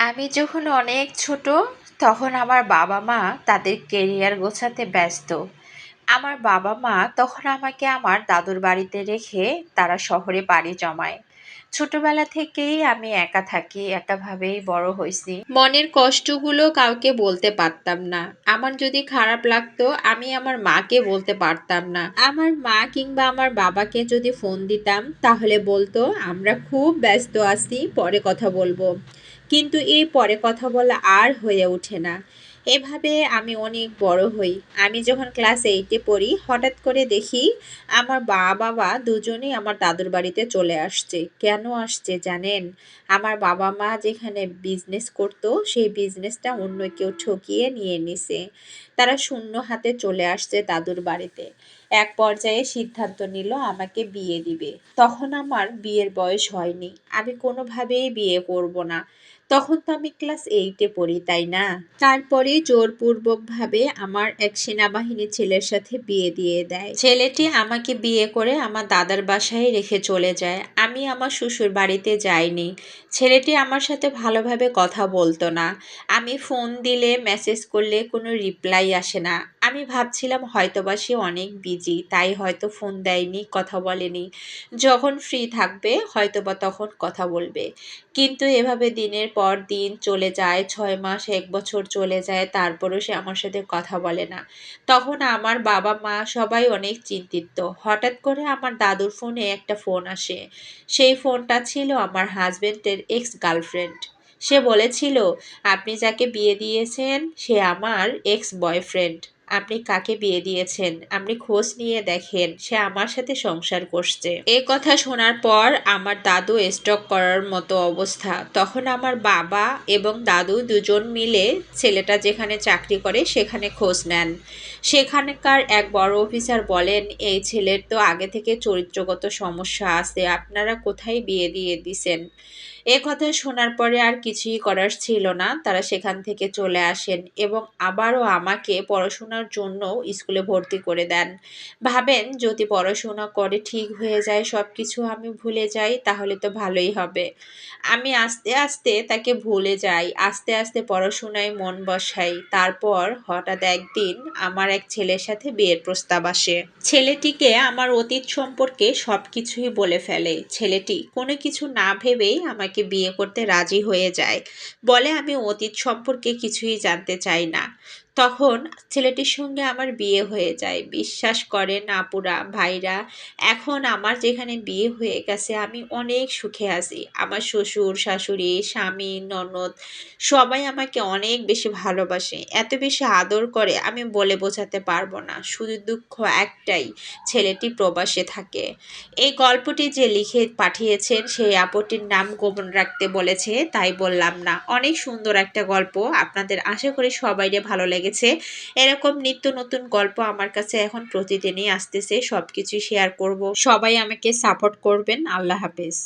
আমি যখন অনেক ছোট তখন আমার বাবা-মা তাদের কেরিয়ার গোছাতে ব্যস্ত। আমার বাবা-মা তখন আমাকে আমার দাদুর বাড়িতে রেখে তারা শহরে পাড়ি জমায়। ছোটবেলা থেকেই আমি একা থাকি, একাভাবেই বড় হইছি। মনের কষ্টগুলো কাউকে বলতে পারতাম না। আমার যদি খারাপ লাগতো আমি আমার মাকে বলতে পারতাম না। আমার মা কিংবা আমার বাবাকে যদি ফোন দিতাম তাহলে বলতো আমরা খুব ব্যস্ত আছি, পরে কথা বলবো। কিন্তু এই পরে কথা বলা আর হয়ে ওঠে না। এভাবে আমি অনেক বড় হই। আমি যখন ক্লাস 8-এ পড়ি হঠাৎ করে দেখি আমার বাবা দুজনেই আমার দাদুর বাড়িতে চলে আসছে। কেন আসছে জানেন? আমার বাবা-মা যেখানে বিজনেস করতো সেই বিজনেসটা অন্য কেউ ঠকিয়ে নিয়ে নিছে। তারা শূন্য হাতে চলে আসছে দাদুর বাড়িতে। এক পর্যায়ে সিদ্ধান্ত নিল আমাকে বিয়ে দিবে। তখন আমার বিয়ের বয়স হয়নি। আমি কোনোভাবেই বিয়ে করব না। তখন তো আমি ক্লাস 8-এ পড়ি, তাই না? তারপরে জোরপূর্বকভাবে আমার এক সেনাবাহিনীর ছেলের সাথে বিয়ে দিয়ে দেয়। ছেলেটি আমাকে বিয়ে করে আমার দাদার বাসায় রেখে চলে যায়। আমি আমার শ্বশুর বাড়িতে যাইনি। ছেলেটি আমার সাথে ভালোভাবে কথা বলতো না। আমি ফোন দিলে মেসেজ করলে কোনো রিপ্লাই আসে না। আমি ভাবছিলাম হয়তোবা সে অনেক বিজি, তাই হয়তো ফোন দেয়নি, কথা বলেনি। যখন ফ্রি থাকবে হয়তোবা তখন কথা বলবে। কিন্তু এভাবে দিনের পর দিন চলে যায়, 6 মাস 1 বছর চলে যায়, তারপরেও সে আমার সাথে কথা বলে না। তখন আমার বাবা-মা সবাই অনেক চিন্তিত। হঠাৎ করে আমার দাদুর ফোনে একটা ফোন আসে। সেই ফোনটা ছিল আমার হাজবেন্ডের এক্স গার্লফ্রেন্ড। সে বলেছিল, আপনি যাকে বিয়ে দিয়েছেন সে আমার এক্স বয়ফ্রেন্ড। আপনি কাকে বিয়ে দিয়েছেন? আপনি খোঁজ নিয়ে দেখেন, সে আমার সাথে সংসার করছে। এ কথা শোনার পর আমার দাদু স্ট্রোক করার মতো অবস্থা। তখন আমার বাবা এবং দাদু দুজন মিলে ছেলেটা যেখানে চাকরি করে সেখানে খোঁজ নেন। সেখানকার এক বড় অফিসার বলেন, এই ছেলের তো আগে থেকে চরিত্রগত সমস্যা আছে, আপনারা কোথায় বিয়ে দিয়ে দিছেন? এ কথা শোনার পরে আর কিছুই করার ছিল না। তারা সেখান থেকে চলে আসেন এবং আবারও আমাকে পড়াশোনার জন্য স্কুলে ভর্তি করে দেন। ভাবেন যদি পড়াশোনা করে ঠিক হয়ে যায়, সব কিছু আমি ভুলে যাই, তাহলে তো ভালোই হবে। আমি আস্তে আস্তে তাকে ভুলে যাই, আস্তে আস্তে পড়াশোনায় মন বসাই। তারপর হঠাৎ একদিন আমার এক ছেলের সাথে বিয়ের প্রস্তাব আসে। ছেলেটিকে আমার অতীত সম্পর্কে সব কিছুই বলে ফেলে। ছেলেটি কোনো কিছু না ভেবেই আমাকে বিয়ে করতে রাজি হয়ে যায়। বলে আমি অতীত সম্পর্কে কিছুই জানতে চাই না। তখন ছেলেটির সঙ্গে আমার বিয়ে হয়ে যায়। বিশ্বাস করেন আপুরা, ভাইরা, এখন আমার যেখানে বিয়ে হয়ে গেছে আমি অনেক সুখে আছি। আমার শ্বশুর, শাশুড়ি, স্বামী, ননদ সবাই আমাকে অনেক বেশি ভালোবাসে। এত বেশি আদর করে আমি বলে বোঝাতে পারবো না। শুধু দুঃখ একটাই, ছেলেটি প্রবাসে থাকে। এই গল্পটি যে লিখে পাঠিয়েছেন সেই আপুটির নাম গোপন রাখতে বলেছে, তাই বললাম না। অনেক সুন্দর একটা গল্প, আপনাদের আশা করি সবাইরে ভালো লেগেছে। এরকম নিত্য নতুন গল্প আমার কাছে এখন প্রতিদিনই আসতেছে, সবকিছু শেয়ার করব। সবাই আমাকে সাপোর্ট করবেন। আল্লাহ হাফেজ।